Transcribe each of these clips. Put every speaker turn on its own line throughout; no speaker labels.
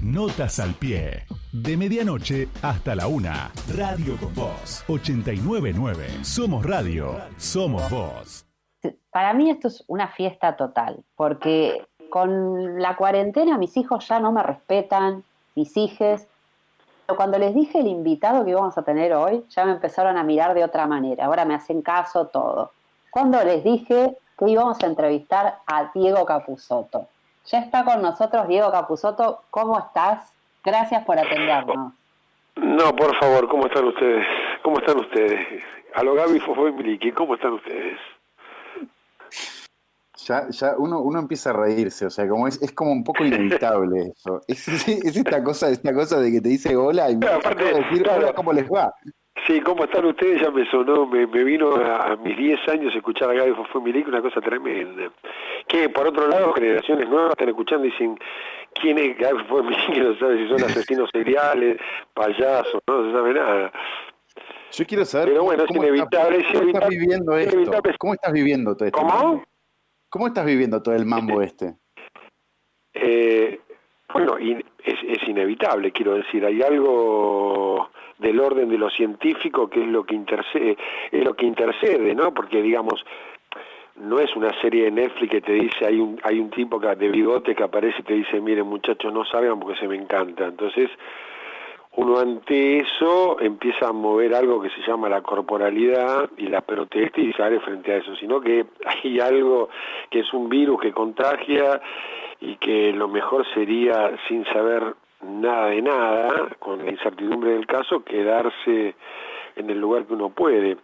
Notas al pie. De medianoche hasta la 1. Radio con Voz. 89.9. Somos radio. Somos voz.
Para mí esto es una fiesta total, porque con la cuarentena mis hijos ya no me respetan, mis hijes. Pero cuando les dije el invitado que íbamos a tener hoy, ya me empezaron a mirar de otra manera. Ahora me hacen caso todo. Cuando les dije que íbamos a entrevistar a Diego Capusotto. Ya está con nosotros Diego Capusotto. ¿Cómo estás? Gracias por atendernos.
No, por favor, ¿cómo están ustedes? ¿Cómo están ustedes? A lo Gaby Fofo y Miliki, ¿cómo están ustedes?
Ya uno empieza a reírse, o sea, como es como un poco inevitable eso. Es esta cosa de que te dice hola y
claro, aparte,
decir
claro,
hola, ¿cómo les va?
Sí, ¿cómo están ustedes? Ya me sonó, me vino a mis 10 años escuchar a Gaby Fofo y Miliki, una cosa tremenda. Que por otro lado, generaciones nuevas están escuchando y dicen, ¿quién es Gaby Fofo y Miliki? No sabe si son asesinos seriales, payasos, no se sabe nada.
Yo quiero saber
pero bueno,
cómo estás viviendo esto. ¿Cómo estás viviendo todo esto?
¿Cómo?
¿Cómo estás viviendo todo el mambo este?
Bueno, es inevitable, quiero decir, hay algo del orden de lo científico que es lo que intercede, ¿no? Porque digamos, no es una serie de Netflix que te dice, hay un tipo de bigote que aparece y te dice, miren muchachos, no salgan porque se me encanta. Entonces, uno ante eso empieza a mover algo que se llama la corporalidad y la protesta y sale frente a eso, sino que hay algo que es un virus que contagia y que lo mejor sería, sin saber nada de nada, con la incertidumbre del caso, quedarse en el lugar que uno puede.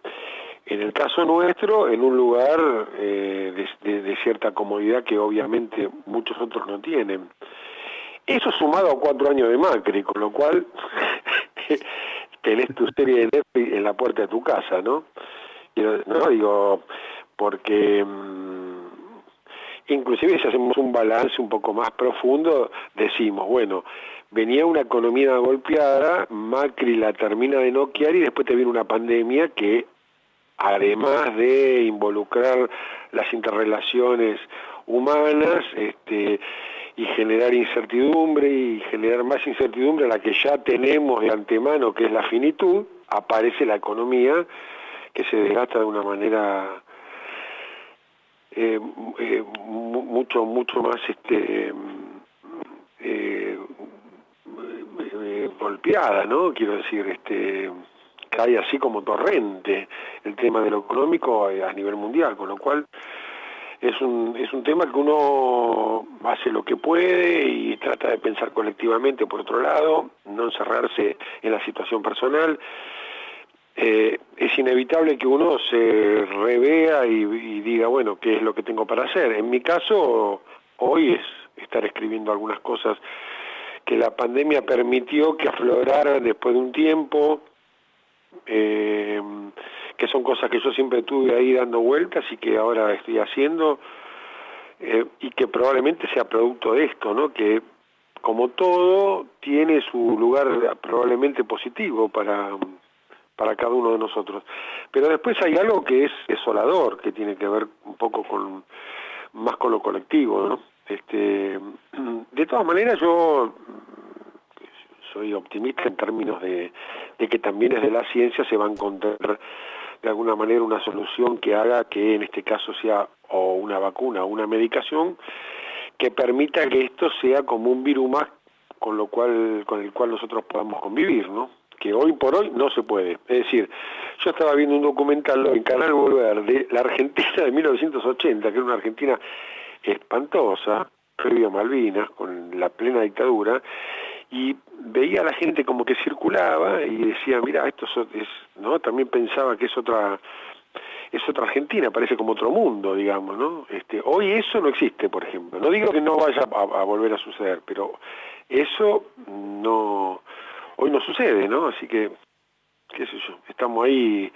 En el caso nuestro, en un lugar de cierta comodidad que obviamente muchos otros no tienen. Eso sumado a 4 años de Macri, con lo cual tenés tu serie de Netflix en la puerta de tu casa, ¿no? No digo, porque inclusive si hacemos un balance un poco más profundo, decimos, bueno, venía una economía golpeada, Macri la termina de noquear y después te viene una pandemia que, además de involucrar las interrelaciones humanas, y generar incertidumbre y generar más incertidumbre a la que ya tenemos de antemano, que es la finitud, aparece la economía que se desgasta de una manera mucho más golpeada, ¿no? Quiero decir, cae así como torrente el tema de lo económico a nivel mundial, con lo cual es un tema que uno hace lo que puede y trata de pensar colectivamente, por otro lado, no encerrarse en la situación personal. Es inevitable que uno se revea y diga, bueno, ¿qué es lo que tengo para hacer? En mi caso, hoy es estar escribiendo algunas cosas que la pandemia permitió que afloraran después de un tiempo, que son cosas que yo siempre tuve ahí dando vueltas y que ahora estoy haciendo, y que probablemente sea producto de esto, ¿no? Que como todo tiene su lugar probablemente positivo para cada uno de nosotros. Pero después hay algo que es desolador, que tiene que ver un poco más con lo colectivo, ¿no? De todas maneras yo soy optimista en términos de que también desde la ciencia se va a encontrar de alguna manera una solución que haga que en este caso sea o una vacuna o una medicación que permita que esto sea como un virus más con el cual nosotros podamos convivir, ¿no? Que hoy por hoy no se puede. Es decir, yo estaba viendo un documental en Canal Volver de la Argentina de 1980, que era una Argentina espantosa, previo a Malvinas, con la plena dictadura, y veía a la gente como que circulaba y decía, mira, esto es, ¿no? También pensaba que es otra Argentina, parece como otro mundo, digamos, ¿no? Hoy eso no existe, por ejemplo. No digo que no vaya a volver a suceder, pero eso hoy no sucede, ¿no? Así que, qué sé yo, estamos ahí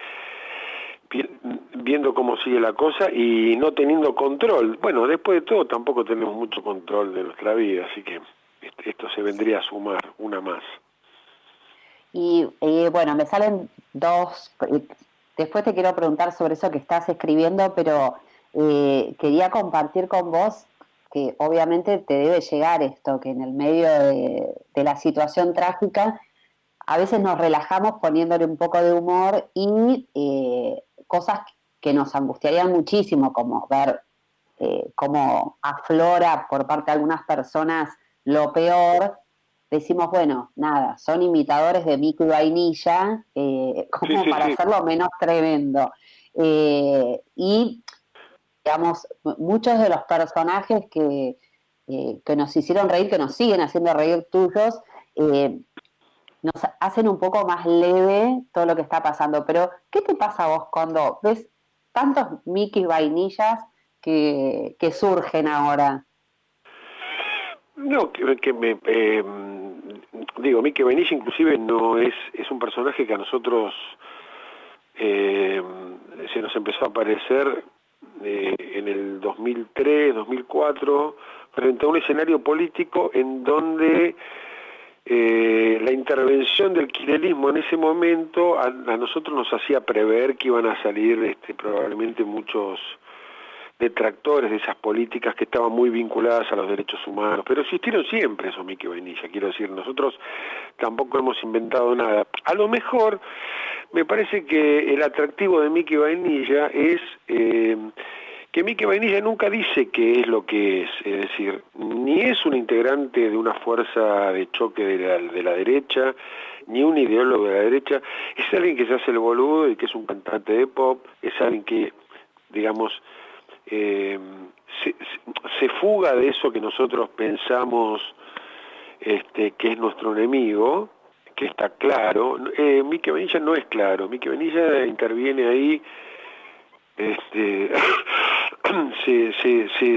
viendo cómo sigue la cosa y no teniendo control. Bueno, después de todo tampoco tenemos mucho control de nuestra vida, así que esto se vendría a sumar, una más.
Y bueno, me salen dos. Después te quiero preguntar sobre eso que estás escribiendo, pero quería compartir con vos que obviamente te debe llegar esto, que en el medio de la situación trágica a veces nos relajamos poniéndole un poco de humor y cosas que nos angustiarían muchísimo, como ver cómo aflora por parte de algunas personas lo peor, decimos, bueno, nada, son imitadores de Mico y Vainilla,
Sí,
como
sí,
para
sí.
hacerlo menos tremendo. Y, digamos, muchos de los personajes que nos hicieron reír, que nos siguen haciendo reír tuyos, nos hacen un poco más leve todo lo que está pasando. Pero, ¿qué te pasa a vos cuando ves tantos Mickey Vainillas que surgen ahora?
No, digo, Mickey Vainilla inclusive no es un personaje que a nosotros eh, se nos empezó a aparecer en el 2003, 2004, frente a un escenario político en donde la intervención del kirchnerismo en ese momento a nosotros nos hacía prever que iban a salir probablemente muchos detractores de esas políticas que estaban muy vinculadas a los derechos humanos, pero existieron siempre esos Mickey Vainilla, quiero decir, nosotros tampoco hemos inventado nada. A lo mejor me parece que el atractivo de Mickey Vainilla es que Mickey Vainilla nunca dice qué es lo que es decir, ni es un integrante de una fuerza de choque de la derecha, ni un ideólogo de la derecha, es alguien que se hace el boludo y que es un cantante de pop, es alguien que, digamos, se fuga de eso que nosotros pensamos que es nuestro enemigo, que está claro. Mickey Vainilla no es claro, Mickey Vainilla interviene ahí,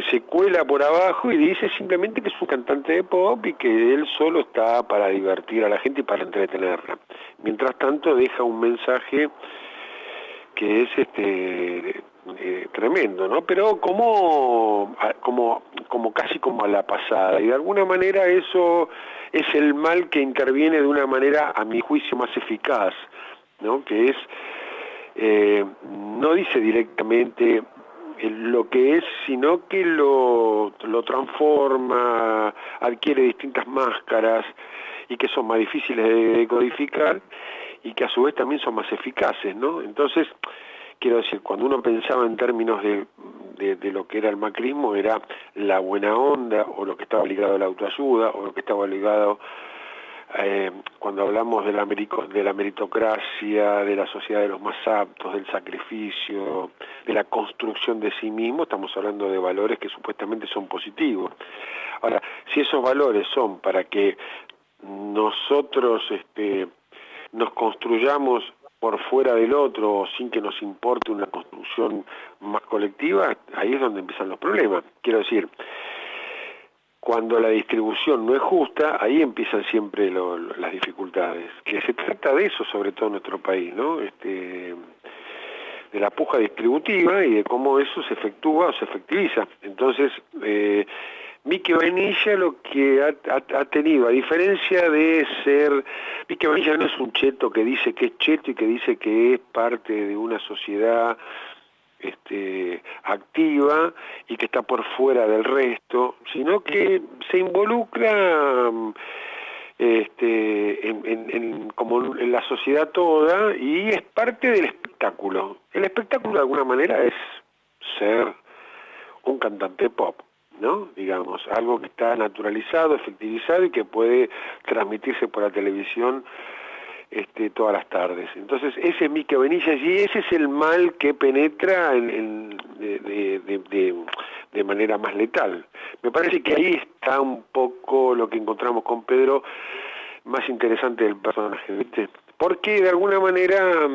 se cuela por abajo y dice simplemente que es un cantante de pop y que él solo está para divertir a la gente y para entretenerla. Mientras tanto deja un mensaje que es tremendo, ¿no? Pero como casi como a la pasada, y de alguna manera eso es el mal que interviene de una manera, a mi juicio, más eficaz, ¿no? Que es, no dice directamente lo que es, sino que lo transforma, adquiere distintas máscaras y que son más difíciles de codificar y que a su vez también son más eficaces, ¿no? Entonces, quiero decir, cuando uno pensaba en términos de lo que era el macrismo, era la buena onda, o lo que estaba ligado a la autoayuda, o lo que estaba ligado, cuando hablamos de la meritocracia, de la sociedad de los más aptos, del sacrificio, de la construcción de sí mismo, estamos hablando de valores que supuestamente son positivos. Ahora, si esos valores son para que nosotros nos construyamos por fuera del otro sin que nos importe una construcción más colectiva, ahí es donde empiezan los problemas. Quiero decir, cuando la distribución no es justa, ahí empiezan siempre las dificultades. Que se trata de eso, sobre todo en nuestro país, ¿no? De la puja distributiva y de cómo eso se efectúa o se efectiviza. Entonces, Mickey Vainilla lo que ha tenido, a diferencia de ser... Mickey Vainilla no es un cheto que dice que es cheto y que dice que es parte de una sociedad activa y que está por fuera del resto, sino que se involucra como en la sociedad toda y es parte del espectáculo. El espectáculo de alguna manera es ser un cantante pop, ¿no? Digamos, algo que está naturalizado, efectivizado y que puede transmitirse por la televisión todas las tardes. Entonces ese es Mickey Vainilla y ese es el mal que penetra de manera más letal. Me parece que ahí está un poco lo que encontramos con Pedro más interesante del personaje, ¿viste? Porque de alguna manera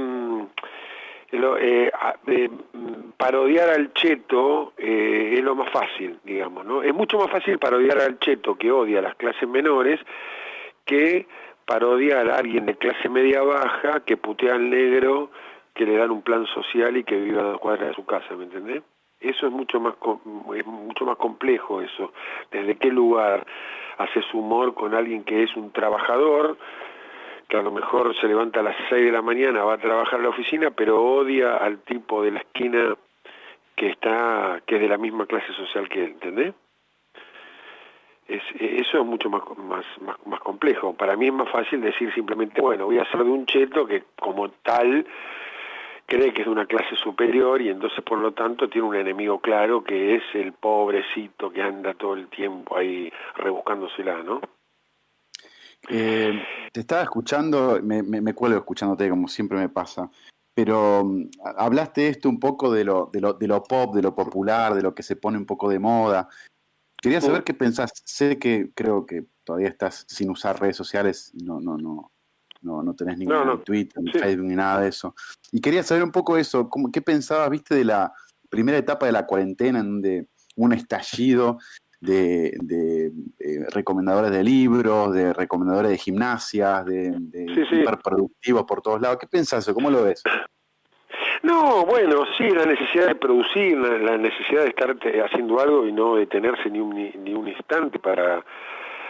parodiar al cheto es lo más fácil, digamos, ¿no? Es mucho más fácil parodiar al cheto que odia a las clases menores que parodiar a alguien de clase media baja que putea al negro, que le dan un plan social y que vive a 2 cuadras de su casa, ¿me entendés? Eso es mucho más complejo eso. ¿Desde qué lugar haces humor con alguien que es un trabajador, que a lo mejor se levanta a las 6 de la mañana, va a trabajar a la oficina, pero odia al tipo de la esquina que es de la misma clase social que él, ¿entendés? Eso es mucho más complejo. Para mí es más fácil decir simplemente, bueno, voy a ser de un cheto que como tal cree que es de una clase superior y entonces por lo tanto tiene un enemigo claro que es el pobrecito que anda todo el tiempo ahí rebuscándosela, ¿no?
Te estaba escuchando, me cuelgo escuchándote como siempre me pasa, pero hablaste de esto un poco de lo pop, de lo popular, de lo que se pone un poco de moda. Quería saber qué pensás. Sé que creo que todavía estás sin usar redes sociales, no tenés ni
No,
Twitter, ni
sí.
Facebook, ni nada de eso. Y quería saber un poco eso, ¿qué pensabas, viste, de la primera etapa de la cuarentena, en donde un estallido de recomendadores de libros, de recomendadores de gimnasias, de
Sí, sí.
hiperproductivos por todos lados? ¿Qué pensás? ¿Cómo lo ves?
No, bueno, sí, la necesidad de producir, la necesidad de estar haciendo algo y no detenerse ni un instante para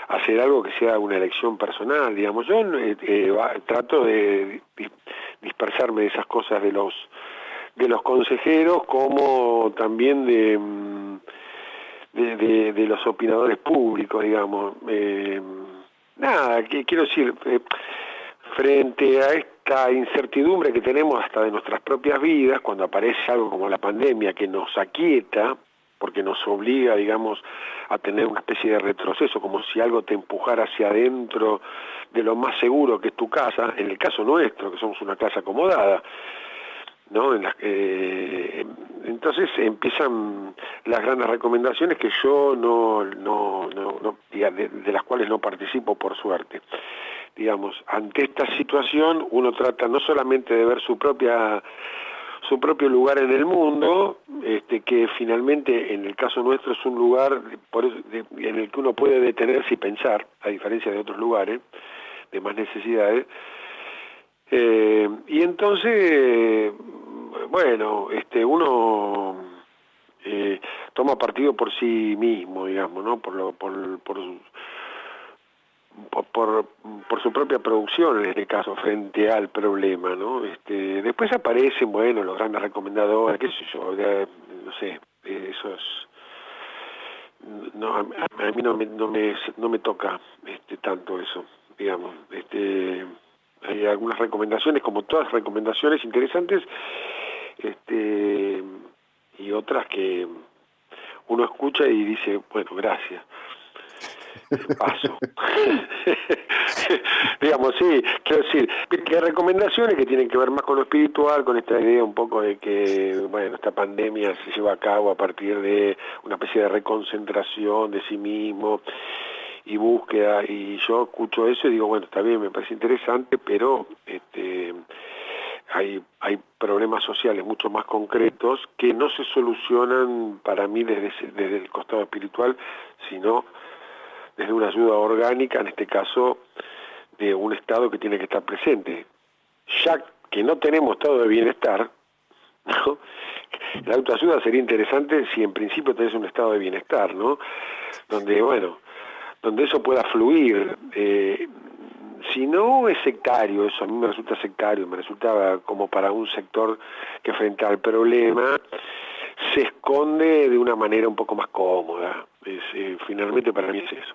hacer algo que sea una elección personal, digamos. Yo trato de dispersarme de esas cosas de los consejeros, como también de los opinadores públicos, digamos. Nada, quiero decir, frente a esta incertidumbre que tenemos hasta de nuestras propias vidas, cuando aparece algo como la pandemia que nos aquieta, porque nos obliga, digamos, a tener una especie de retroceso, como si algo te empujara hacia adentro de lo más seguro que es tu casa, en el caso nuestro, que somos una casa acomodada, ¿no? Entonces empiezan las grandes recomendaciones que yo de las cuales no participo por suerte. Digamos, ante esta situación uno trata no solamente de ver su propio lugar en el mundo, que finalmente en el caso nuestro es un lugar en el que uno puede detenerse y pensar, a diferencia de otros lugares de más necesidades. Y entonces, bueno, uno toma partido por sí mismo, digamos, ¿no? Por su propia producción en este caso, frente al problema, ¿no? Después aparecen, bueno, los grandes recomendadores, qué sé yo, no sé, eso es... No, a mí no me toca tanto eso, digamos. Hay algunas recomendaciones, como todas recomendaciones interesantes, y otras que uno escucha y dice, bueno, gracias, paso. Digamos, sí, quiero decir, que hay recomendaciones que tienen que ver más con lo espiritual, con esta idea un poco de que, bueno, esta pandemia se lleva a cabo a partir de una especie de reconcentración de sí mismo y búsqueda, y yo escucho eso y digo, bueno, está bien, me parece interesante, pero hay problemas sociales mucho más concretos que no se solucionan para mí desde el costado espiritual, sino desde una ayuda orgánica, en este caso de un estado que tiene que estar presente. Ya que no tenemos estado de bienestar, ¿no? La autoayuda sería interesante si en principio tenés un estado de bienestar, ¿no? Donde eso pueda fluir. Si no es sectario, eso a mí me resulta sectario, me resulta como para un sector que frente al problema se esconde de una manera un poco más cómoda. Finalmente para mí es eso.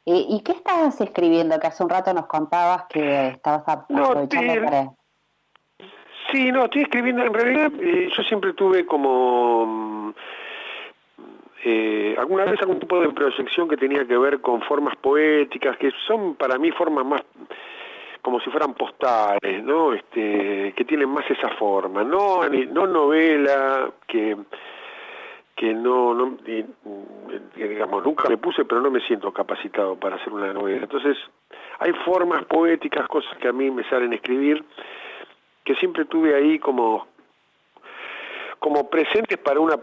¿Y qué estás escribiendo? Que hace un rato nos contabas que estabas aprovechando para...
Sí, no, estoy escribiendo, en realidad yo siempre tuve como alguna vez algún tipo de proyección que tenía que ver con formas poéticas, que son para mí formas más como si fueran postales, ¿no? Que tienen más esa forma, no novela, que digamos, nunca me puse, pero no me siento capacitado para hacer una novela. Entonces, hay formas poéticas, cosas que a mí me salen a escribir, que siempre tuve ahí como presentes para una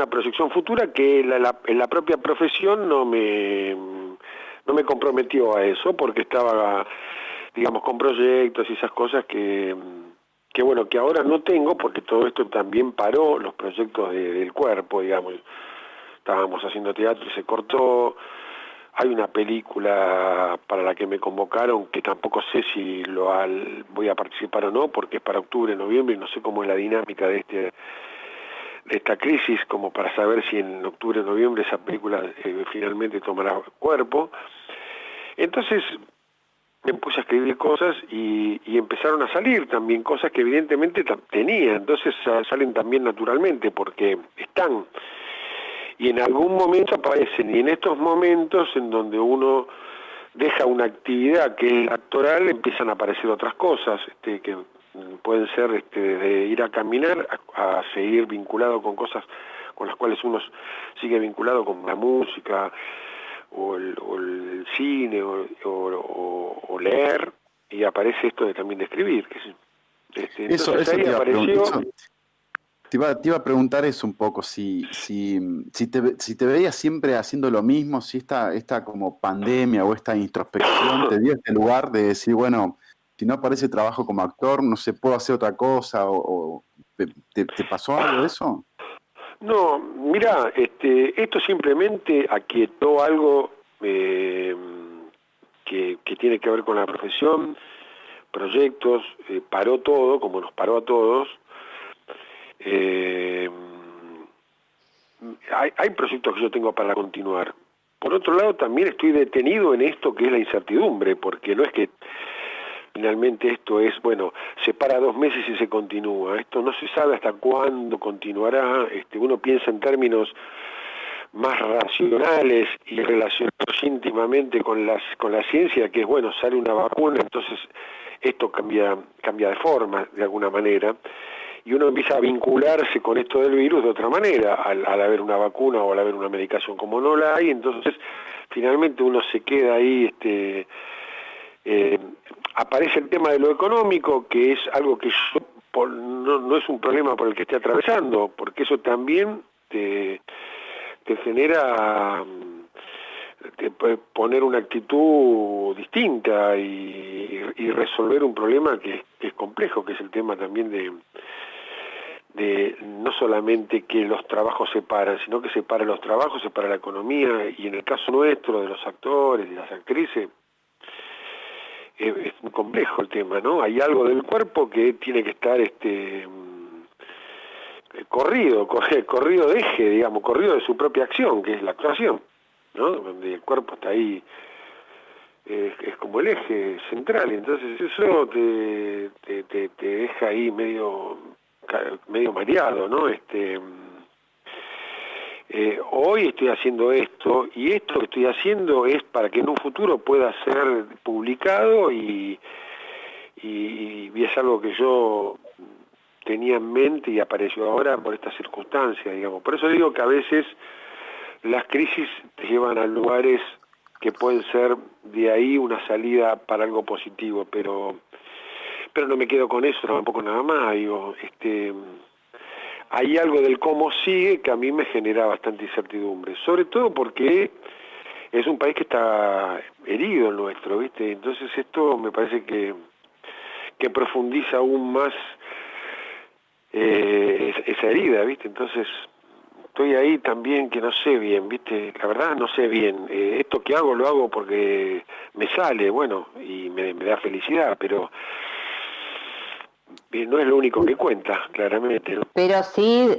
proyección futura, que la propia profesión no me comprometió a eso, porque estaba, digamos, con proyectos y esas cosas que bueno, que ahora no tengo, porque todo esto también paró los proyectos del cuerpo, digamos. Estábamos haciendo teatro y se cortó. Hay una película para la que me convocaron, que tampoco sé si voy a participar o no, porque es para octubre, noviembre, y no sé cómo es la dinámica de esta crisis como para saber si en octubre o noviembre esa película finalmente tomará cuerpo. Entonces me puse a escribir cosas y empezaron a salir también cosas que evidentemente tenía, entonces salen también naturalmente porque están. Y en algún momento aparecen, y en estos momentos en donde uno deja una actividad que es actoral, empiezan a aparecer otras cosas, que pueden ser desde ir a caminar a seguir vinculado con cosas con las cuales uno sigue vinculado, como la música o el cine o leer, y aparece esto también de escribir. Entonces
eso
ahí apareció...
Te iba a preguntar eso un poco, si te veías siempre haciendo lo mismo, si esta como pandemia o esta introspección te dio este lugar de decir, bueno, si no aparece trabajo como actor, no sé, puedo hacer otra cosa, o ¿te pasó algo de eso?
No, mira, esto simplemente aquietó algo que tiene que ver con la profesión, proyectos, paró todo, como nos paró a todos. Hay proyectos que yo tengo para continuar. Por otro lado, también estoy detenido en esto que es la incertidumbre, porque no es que finalmente esto es, bueno, se para 2 meses y se continúa. Esto no se sabe hasta cuándo continuará. Uno piensa en términos más racionales y relacionados íntimamente con la ciencia, que es, bueno, sale una vacuna, entonces esto cambia de forma, de alguna manera, y uno empieza a vincularse con esto del virus de otra manera, al haber una vacuna o al haber una medicación. Como no la hay, entonces finalmente uno se queda ahí, aparece el tema de lo económico, que es algo que no es un problema por el que esté atravesando, porque eso también te genera poner una actitud distinta y resolver un problema que es complejo, que es el tema también de no solamente que los trabajos se paran, sino que se paran los trabajos, se para la economía, y en el caso nuestro, de los actores, de las actrices, es muy complejo el tema, ¿no? Hay algo del cuerpo que tiene que estar corrido de eje, digamos, corrido de su propia acción, que es la actuación, ¿no? Donde el cuerpo está ahí, es como el eje central, entonces eso te deja ahí medio mareado, ¿no? Hoy estoy haciendo esto, y esto que estoy haciendo es para que en un futuro pueda ser publicado y es algo que yo tenía en mente y apareció ahora por esta circunstancia, digamos. Por eso digo que a veces las crisis te llevan a lugares que pueden ser de ahí una salida para algo positivo, pero no me quedo con eso, tampoco nada más, digo, hay algo del cómo sigue que a mí me genera bastante incertidumbre, sobre todo porque es un país que está herido el nuestro, ¿viste? Entonces esto me parece que profundiza aún más esa herida, ¿viste? Entonces estoy ahí también que no sé bien, ¿viste? La verdad no sé bien. Esto que hago lo hago porque me sale, bueno, y me da felicidad, pero no es lo único que cuenta, claramente, ¿no?
Pero sí,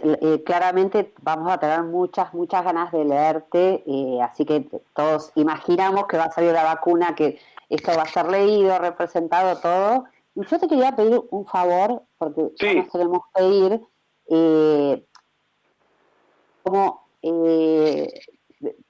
claramente vamos a tener muchas ganas de leerte, así que todos imaginamos que va a salir la vacuna, que esto va a ser leído, representado, todo. Y yo te quería pedir un favor, porque ya
Sí.
nos tenemos que ir,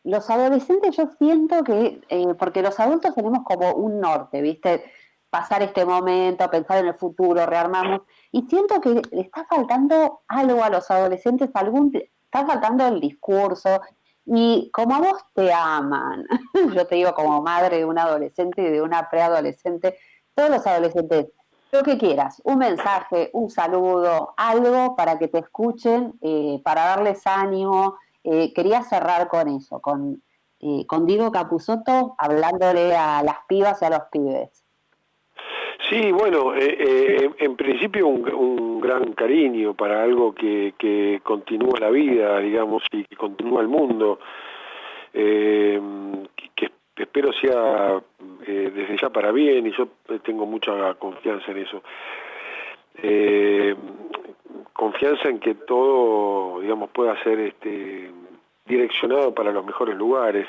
los adolescentes, yo siento que, porque los adultos tenemos como un norte, ¿viste? Pasar este momento, pensar en el futuro, rearmarnos, y siento que le está faltando algo a los adolescentes, está faltando el discurso, y como a vos te aman, yo te digo como madre de un adolescente y de una preadolescente, todos los adolescentes, lo que quieras, un mensaje, un saludo, algo para que te escuchen, para darles ánimo. Quería cerrar con eso, con Diego Capusotto hablándole a las pibas y a los pibes.
Sí, bueno, en principio un gran cariño para algo que continúa la vida, digamos, y que continúa el mundo, que espero sea desde ya para bien, y yo tengo mucha confianza en eso. confianza en que todo, digamos, pueda ser direccionado para los mejores lugares.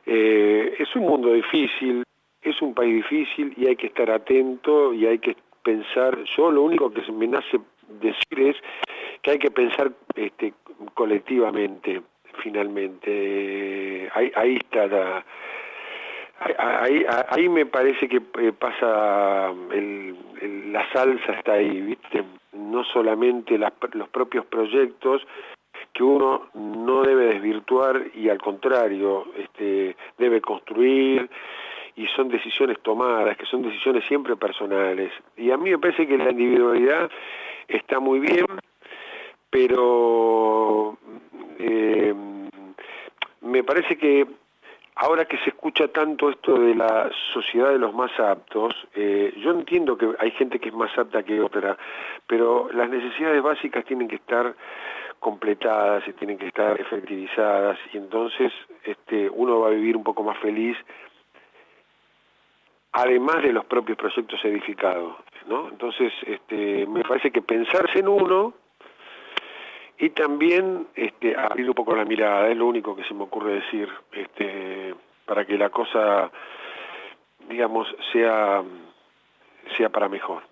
Es un mundo difícil, es un país difícil y hay que estar atento y hay que pensar. Yo lo único que me nace decir es que hay que pensar colectivamente, finalmente. Ahí está ahí me parece que pasa la salsa está ahí, ¿viste? No solamente los propios proyectos que uno no debe desvirtuar y al contrario debe construir, y son decisiones tomadas, que son decisiones siempre personales. Y a mí me parece que la individualidad está muy bien, pero me parece que ahora que se escucha tanto esto de la sociedad de los más aptos, yo entiendo que hay gente que es más apta que otra, pero las necesidades básicas tienen que estar completadas y tienen que estar efectivizadas, y entonces uno va a vivir un poco más feliz, además de los propios proyectos edificados, ¿no? Entonces, me parece que pensarse en uno y también abrir un poco la mirada, es lo único que se me ocurre decir, para que la cosa, digamos, sea para mejor.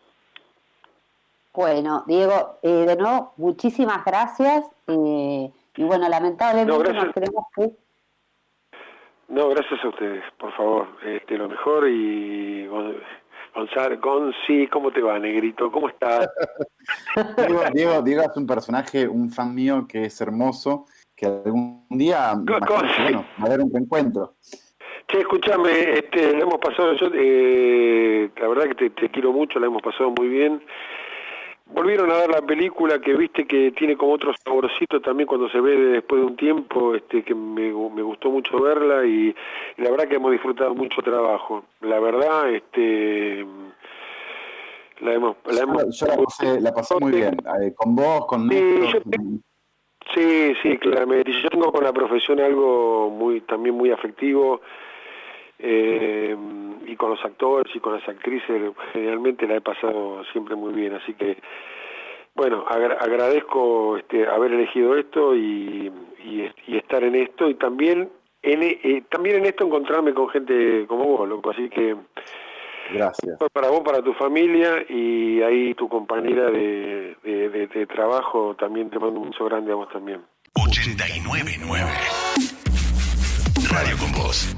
Bueno, Diego, de nuevo, muchísimas gracias. Y bueno, lamentablemente nos tenemos que...
No, gracias a ustedes, por favor. Lo mejor. Y Gonzi, ¿cómo te va, negrito? ¿Cómo estás?
Diego es un personaje, un fan mío que es hermoso, que algún día va a haber un reencuentro.
Che, escúchame, lo hemos pasado, la verdad que te quiero mucho, la hemos pasado muy bien. Volvieron a dar la película, que viste que tiene como otro saborcito también cuando se ve después de un tiempo, que me gustó mucho verla, y la verdad que hemos disfrutado mucho trabajo. La verdad,
yo la pasé muy bien, con vos, con Néstor.
Sí, claramente. Yo tengo con la profesión algo también muy afectivo, y con los actores y con las actrices generalmente la he pasado siempre muy bien, así que bueno, agradezco haber elegido esto y estar en esto, y también en esto encontrarme con gente como vos, loco, así que
gracias.
Para vos, para tu familia, y ahí tu compañera de trabajo, también te mando un beso grande a vos también.
89.9 Radio con Vos.